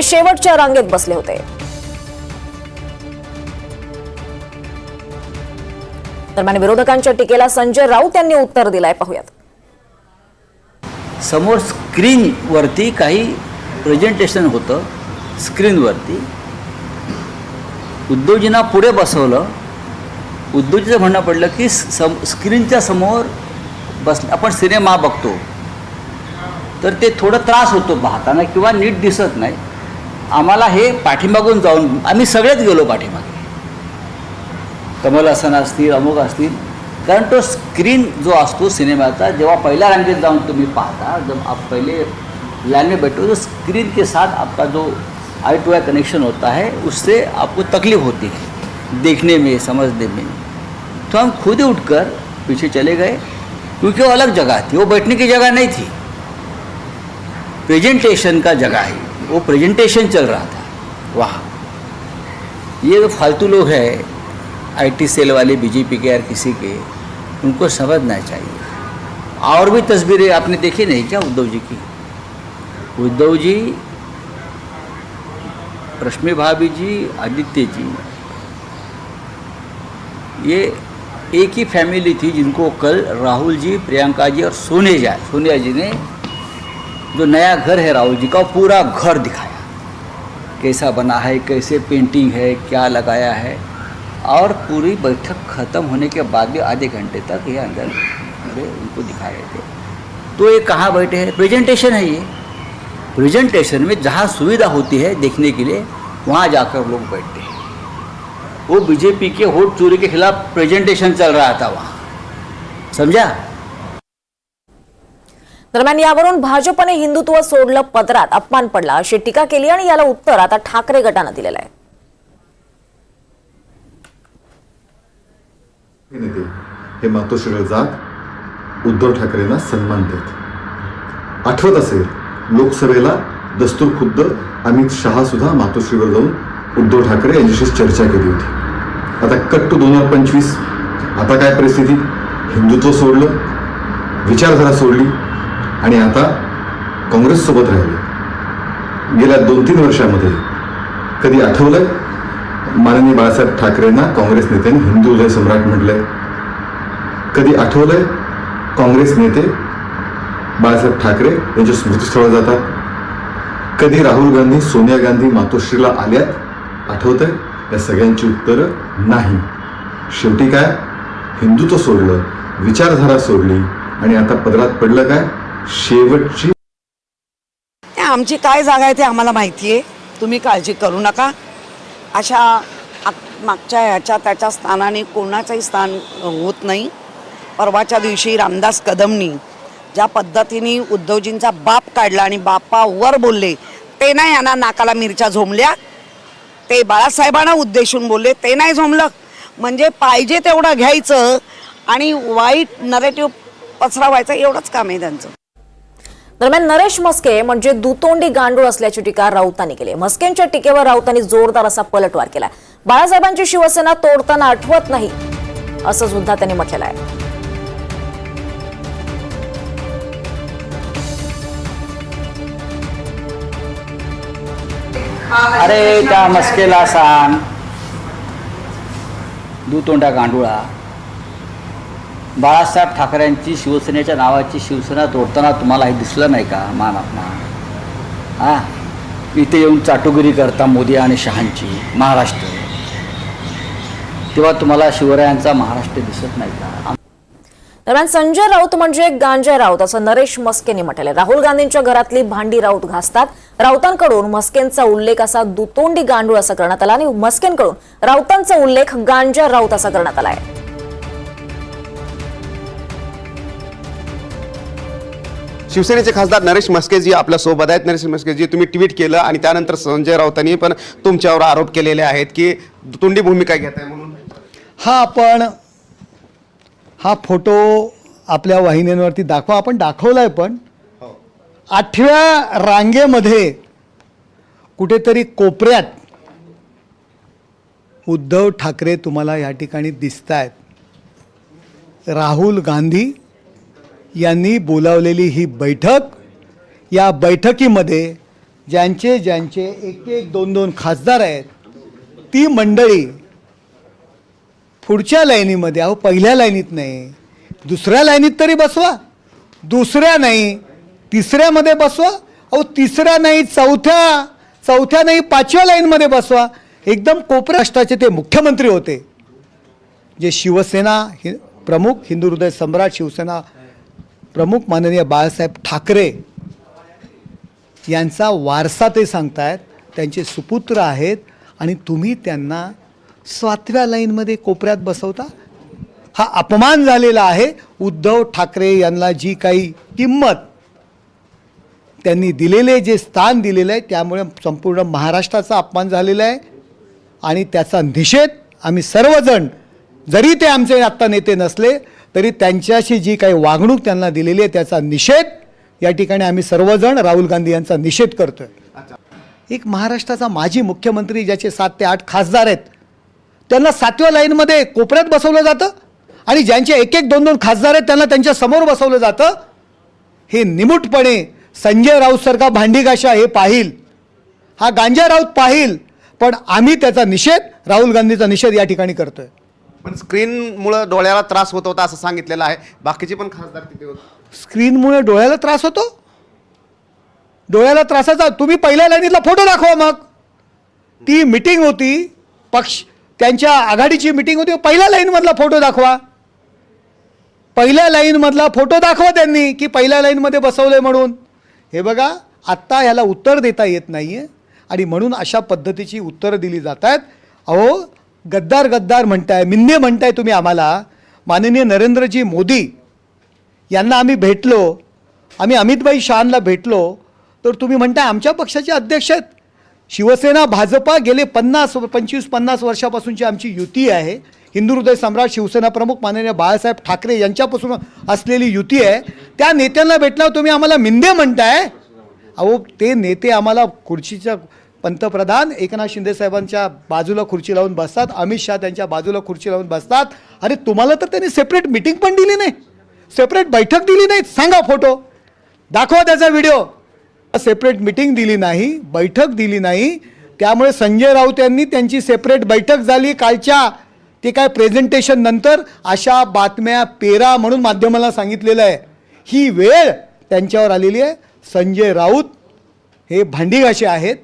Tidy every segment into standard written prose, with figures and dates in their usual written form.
हे शेवटच्या रांगेत बसले होते। दरम्यान विरोधकांच्या टीकेला संजय राऊत यांनी उत्तर दिलंय, पाहूयात। समोर स्क्रीन वरती काही प्रेझेंटेशन होतं, स्क्रीनवरती उद्धवजींना पुढे बसवलं। उद्धवजीचं म्हणणं पडलं की स्क्रीनच्या समोर बस आपण सिनेमा बघतो तर ते थोडं त्रास होतो पाहताना किंवा नीट दिसत नाही। आम्हाला हे पाठीमागून जाऊन आम्ही सगळेच गेलो पाठीमागे, कमल हसन असतील, अमुक असतील, कारण तो स्क्रीन जो असतो सिनेमाचा, जेव्हा पहिल्या रांगेत जाऊन तुम्ही पाहता, जब आप पहले लाइन में बैठो तो स्क्रीन के साथ आपका जो आई टू आई कनेक्शन होता है उससे आपको तकलीफ होती है देखने में, समझने में। तो हम खुद ही उठकर पीछे चले गए क्योंकि वो अलग जगह थी, वो बैठने की जगह नहीं थी, प्रेजेंटेशन का जगह है, वो प्रेजेंटेशन चल रहा था वहाँ। ये फालतू लोग हैं आईटी सेल वाले, बीजेपी के यार किसी के, उनको समझना चाहिए। और भी तस्वीरें आपने देखी नहीं क्या उद्धव जी की? उद्धव जी, रश्मि भाभी जी, आदित्य जी, ये एक ही फैमिली थी जिनको कल राहुल जी, प्रियंका जी और सोनिया जी ने जो नया घर है राहुल जी का, वो पूरा घर दिखाया, कैसा बना है, कैसे पेंटिंग है, क्या लगाया है। और पूरी बैठक ख़त्म होने के बाद भी आधे घंटे तक ये अंदर उनको दिखा रहे थे। तो ये कहाँ बैठे हैं? प्रेजेंटेशन है ये। प्रेजेंटेशन में जहाँ सुविधा होती है देखने के लिए वहाँ जाकर लोग बैठते हैं। वो बीजेपी के वोट चोरी के खिलाफ प्रेजेंटेशन चल रहा था वहाँ, समझा? दरम्यान यावरून भाजपने हिंदुत्व सोडलं, पदरात अपमान पडला अशी टीका केली आणि याला उत्तर आता ठाकरे गटानं दिलेलं आहे। नेते हे मातोश्रीवर जात उद्धव ठाकरेंना सन्मान देत। आठवत असेल लोकसभेला दस्तूर खुद्द अमित शहा सुद्धा मातोश्रीवर जाऊन उद्धव ठाकरे यांच्याशी चर्चा केली होती। आता कट टू 2025, आता काय परिस्थिती? हिंदुत्व सोडलं, विचारधारा सोडली आणि आता काँग्रेस सोबत राहिले। गेल्या 2-3 वर्षामध्ये कधी आठवलंय माननीय बाळासाहेब ठाकरेंना काँग्रेस नेत्यांनी हिंदू हृदय सम्राट म्हटलंय? कधी आठवलंय काँग्रेस नेते बाळासाहेब ठाकरे यांच्या स्मृतीस्थळावर जातात? कधी राहुल गांधी, सोनिया गांधी मातोश्रीला आल्यात? आठवतंय? या सगळ्यांची उत्तरं नाही। शेवटी काय? हिंदुत्व सोडलं, विचारधारा सोडली आणि आता पदरात पडलं काय? शेवटची आमची काय जागा आहे ते आम्हाला माहिती आहे, तुम्ही काळजी करू नका। अशा मागच्या ह्याच्या त्याच्या स्थानाने कोणाचंही स्थान होत नाही। परवाच्या दिवशी रामदास कदमनी ज्या पद्धतीने उद्धवजींचा बाप काढला आणि बापावर बोलले, ते नाही यांना नाकाला मिरच्या झोंबल्या, ते बाळासाहेबांना उद्देशून बोलले, ते नाही झोंबलं। म्हणजे पाहिजे तेवढं घ्यायचं आणि वाईट नरेटिव्ह पसरवायचं, एवढंच काम आहे त्यांचं। दरम्यान नरेश म्हस्के म्हणजे दुतोंडी गांडूळ असल्याची टीका राऊतांनी केली। म्हस्केंच्या टीकेवर राऊतांनी जोरदार असा पलटवार केला। बाळासाहेबांची शिवसेना तोडताना आठवत नाही असं सुद्धा त्यांनी म्हटलेलं आहे। अरे त्या मस्केला सांग, दुतोंडा गांडुळा, बाळासाहेब ठाकरेंची शिवसेनेच्या नावाची शिवसेना तोडताना तुम्हाला हे दिसलं नाही का? मान अपमान, हां, इथे येऊन चाटुगिरी करता मोदी आणि शहांची महाराष्ट्र, तेव्हा तुम्हाला शिवरायांचा महाराष्ट्र दिसत नाही का? दरम्यान संजय राऊत म्हणजे गांजा राऊत असं नरेश म्हस्केंनी म्हटलंय। राहुल गांधींच्या घरातली भांडी राऊत घासतात। राऊतांकडून म्हस्केंचा उल्लेख असा दुतोंडी गांडूळ असा करण्यात आला आणि म्हस्केंकडून राऊतांचा उल्लेख गांजा राऊत असा करण्यात आलाय। शिवसेनेचे खासदार नरेश म्हस्केजी आपल्या सोबत आहेत। नरेश म्हस्केजी, तुम्ही ट्विट केलं आणि त्यानंतर संजय राऊतांनी पण तुमच्यावर आरोप केलेले आहेत की तोंडी भूमिका घेताय म्हणून। हा फोटो आपल्या वाहिन्यांवरती दाखवा, आपण दाखवलाय, पण 8व्या रांगेमध्ये कुठेतरी कोपऱ्यात उद्धव ठाकरे तुम्हाला या ठिकाणी दिसतायत। राहुल गांधी यांनी बोलावलेली ही बैठक, या बैठकीमध्ये ज्यांचे ज्यांचे एक एक दोन दोन खासदार आहेत ती मंडळी पुढच्या लाईनीमध्ये, अहो पहिल्या लाईनीत नाही, दुसऱ्या लाईनीत तरी बसवा, दुसऱ्या नाही तिसऱ्यामध्ये बसवा, अहो तिसऱ्या नाही चौथ्या नाही 5व्या लाईनमध्ये बसवा. एकदम कोपऱ्याष्टाचे ते मुख्यमंत्री होते जे शिवसेना प्रमुख, हिंदू हृदय सम्राट शिवसेना प्रमुख माननीय बाळासाहेब ठाकरे यांचा वारसा ते सांगतायत, त्यांचे सुपुत्र आहेत आणि तुम्ही त्यांना 7व्या लाईनमध्ये कोपऱ्यात बसवता. हा अपमान झालेला आहे. उद्धव ठाकरे यांना जी काही किंमत त्यांनी दिलेले, जे स्थान दिलेलं आहे, त्यामुळे संपूर्ण महाराष्ट्राचा अपमान झालेला आहे आणि त्याचा निषेध आम्ही सर्वजण, जरी ते आमचे आत्ता नेते नसले तरी त्यांच्याशी जी काही वागणूक त्यांना दिलेली आहे त्याचा निषेध या ठिकाणी आम्ही सर्वजण राहुल गांधी यांचा निषेध करतोय. एक महाराष्ट्राचा माजी मुख्यमंत्री ज्याचे 7 ते 8 खासदार आहेत त्यांना 7व्या लाईनमध्ये कोपऱ्यात बसवलं जातं आणि ज्यांचे एक एक दोन दोन खासदार आहेत त्यांना त्यांच्या समोर बसवलं जातं. हे निमूटपणे संजय राऊतसारखा भांडीघाशा हे पाहिल, हा गांजा राऊत पाहिल, पण आम्ही त्याचा निषेध, राहुल गांधीचा निषेध या ठिकाणी करतोय. पण स्क्रीनमुळं डोळ्याला त्रास होत होता असं सांगितलेलं आहे. बाकीचे पण खासदार तिथे होते. स्क्रीनमुळे डोळ्याला त्रास होतो? डोळ्याला त्रासाचा तुम्ही पहिल्या लाईनीतला फोटो दाखवा. मग ती मिटिंग होती, पक्ष त्यांच्या आघाडीची मिटिंग होती, पहिल्या लाईनमधला फोटो दाखवा. पहिल्या लाईनमधला फोटो दाखवा त्यांनी की पहिल्या लाईनमध्ये बसवलंय म्हणून. हे बघा, आत्ता ह्याला उत्तर देता येत नाही आहे आणि म्हणून अशा पद्धतीची उत्तरं दिली जात आहेत. अहो गद्दार म्हणताय, मिंदे म्हणताय तुम्ही आम्हाला. माननीय नरेंद्रजी मोदी यांना आम्ही भेटलो, आम्ही अमितभाई शहांना भेटलो, तर तुम्ही म्हणताय आमच्या पक्षाचे अध्यक्ष आहेत. शिवसेना भाजपा गेले 25-50 वर्षापासूनची आमची युती आहे. हिंदू हृदय सम्राट शिवसेना प्रमुख माननीय बाळासाहेब ठाकरे यांच्यापासून असलेली युती आहे. त्या नेत्यांना भेटल्यावर तुम्ही आम्हाला मिंदे म्हणताय. अहो ते नेते आम्हाला खुर्चीच्या, पंतप्रधान एकनाथ शिंदे साहेबांच्या बाजूला खुर्ची लावून बसतात, अमित शहा त्यांच्या बाजूला खुर्ची लावून बसतात. अरे तुम्हाला तर त्यांनी सेपरेट मिटिंग पण दिली नाही, सेपरेट बैठक दिली नाही. सांगा फोटो दाखवा, त्याचा व्हिडिओ. सेपरेट मिटिंग दिली नाही, बैठक दिली नाही. त्यामुळे संजय राऊत यांनी त्यांची सेपरेट बैठक झाली कालच्या, ते काय प्रेझेंटेशन नंतर अशा बातम्या पेरा म्हणून माध्यमाला सांगितलेलं आहे. ही वेळ त्यांच्यावर आलेली आहे. संजय राऊत हे भांडीघासे आहेत,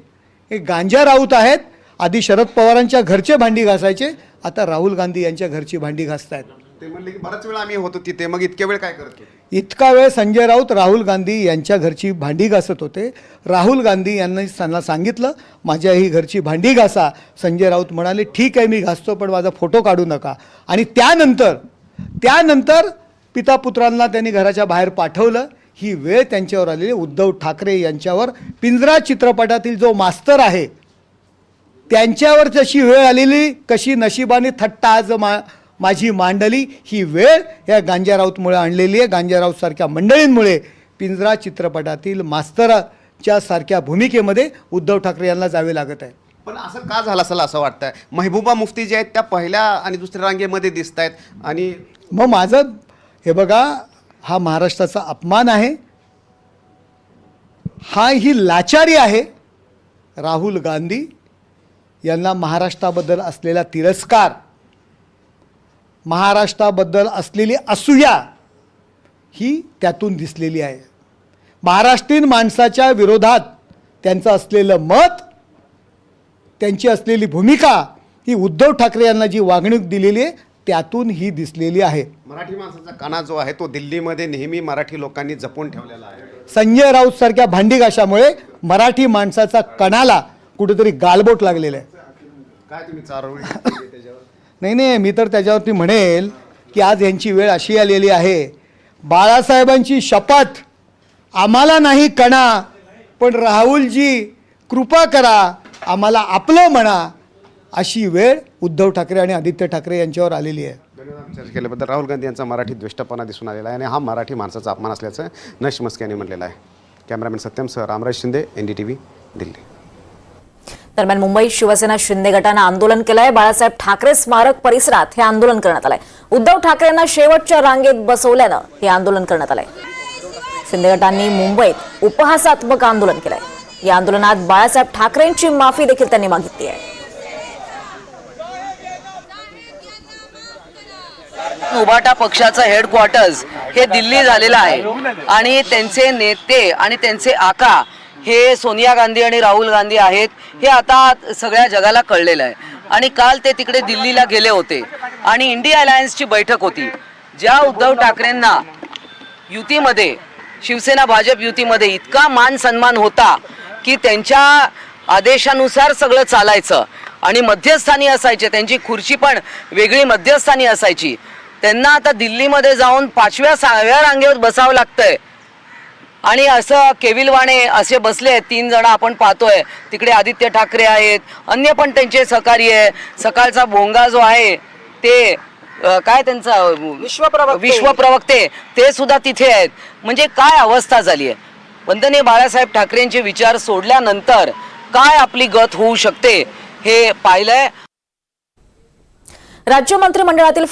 हे गांजा राऊत आहेत. आधी शरद पवारांच्या घरचे भांडी घासायचे, आता राहुल गांधी यांच्या घरची भांडी घासतायत. ते म्हणले की बराच वेळ आम्ही होतो तिथे, मग इतक्या वेळ काय करत होते? इतका वेळ संजय राऊत राहुल गांधी यांच्या घरची भांडी घासत होते. राहुल गांधी यांनी त्यांना सांगितलं माझ्या ही घरची भांडी घासा. संजय राऊत म्हणाले ठीक आहे मी घासतो, पण माझा फोटो काढू नका. आणि त्यानंतर पिता पुत्रांना त्यांनी घराच्या बाहेर पाठवलं. ही वेळ त्यांच्यावर आलेली. उद्धव ठाकरे यांच्यावर, पिंजरा चित्रपटातील जो मास्तर आहे त्यांच्यावर जशी वेळ आलेली, कशी नशिबाने थट्टा आज माझी मांडली, ही वेळ या गांजा राऊतमुळे आणलेली आहे. गांजा राऊत सारख्या मंडळींमुळे पिंजरा चित्रपटातील मास्तराच्या सारख्या भूमिकेमध्ये उद्धव ठाकरे यांना जावे लागत आहे. पण असं का झालं असेल असं वाटतंय? महबूबा मुफ्ती जे आहेत त्या पहिल्या आणि दुसऱ्या रांगेमध्ये दिसत आहेत. आणि मग माझं हे बघा, हा महाराष्ट्राचा अपमान आहे, ही लाचारी आहे. राहुल गांधी यांना महाराष्ट्राबद्दल असलेला तिरस्कार, महाराष्ट्राबद्दल असलेली असूया ही त्यातून दिसलेली आहे. महाराष्ट्रीयन माणसाच्या विरोधात त्यांचं असलेलं मत, त्यांची असलेली भूमिका, ही उद्धव ठाकरे यांना जी वागणूक दिलेली आहे त्यातून ही दिसलेली आहे. मराठी माणसाचा कणा जो आहे तो दिल्लीमध्ये नेहमी मराठी लोकांनी जपून ठेवलेला आहे. संजय राऊत सारख्या भांडीघाशामुळे मराठी माणसाचा कणाला कुठेतरी गालबोट लागलेलं आहे. काय तुम्ही चारोळी त्याच्यावर? नाही, मी तर त्याच्यावरती म्हणेल की आज यांची वेळ अशी आलेली आहे. बाळासाहेबांची शपथ, आम्हाला नाही कणा, पण राहुलजी कृपा करा, आम्हाला आपलं म्हणा, अशी वेळ उद्धव ठाकरे आणि आदित्य ठाकरे यांच्यावर आलेली आहे. धन्यवाद चर्चा केल्याबद्दल. राहुल गांधी यांचा मराठी द्वेष्टपणा दिसून आलेला आहे आणि हा मराठी माणसाचा अपमान असल्याचं नरेश मस्के यांनी म्हटलेलं आहे. कॅमेरामॅन सत्यमसह रामराज शिंदे, NDTV, दिल्ली. दरम्यान मुंबईत शिवसेना शिंदे गटानं आंदोलन केलंय. बाळासाहेब ठाकरे स्मारक परिसरात हे आंदोलन करण्यात आलंय. उद्धव ठाकरेंना शेवटच्या रांगेत बसवल्यानं हे आंदोलन करण्यात आलंय. शिंदे गटांनी मुंबईत उपहासात्मक आंदोलन केलंय. या आंदोलनात बाळासाहेब ठाकरेंची माफी देखील त्यांनी मागितली आहे. उभाटा पक्षाचं हेडक्वार्टर्स हे दिल्ली झालेलं आहे आणि त्यांचे नेते आणि त्यांचे आका हे सोनिया गांधी आणि राहुल गांधी आहेत हे आता सगळ्या जगाला कळलेलं आहे. आणि काल ते तिकडे दिल्लीला गेले होते आणि इंडिया अलायन्सची बैठक होती. ज्या उद्धव ठाकरेंना युतीमध्ये शिवसेना भाजप युतीमध्ये इतका मान सन्मान होता की त्यांच्या आदेशानुसार सगळं चालायचं आणि मध्यस्थानी असायचे, त्यांची खुर्ची पण वेगळी मध्यस्थानी असायची, त्यांना आता दिल्लीमध्ये जाऊन 5व्या-6व्या रांगेवर बसावं लागतंय. आणि असं केविलवाणे असे बसले आहेत 3 जण आपण पाहतोय. तिकडे आदित्य ठाकरे आहेत, अन्य पण त्यांचे सहकारी आहे. सकाळचा भोंगा जो आहे ते काय त्यांचा विश्वप्रवक्ते ते सुद्धा तिथे आहेत. म्हणजे काय अवस्था झाली आहे. वंदनीय बाळासाहेब ठाकरेंचे विचार सोडल्यानंतर काय आपली गत होऊ शकते हे पाहिलंय. राज्य मंत्रिमंडळातील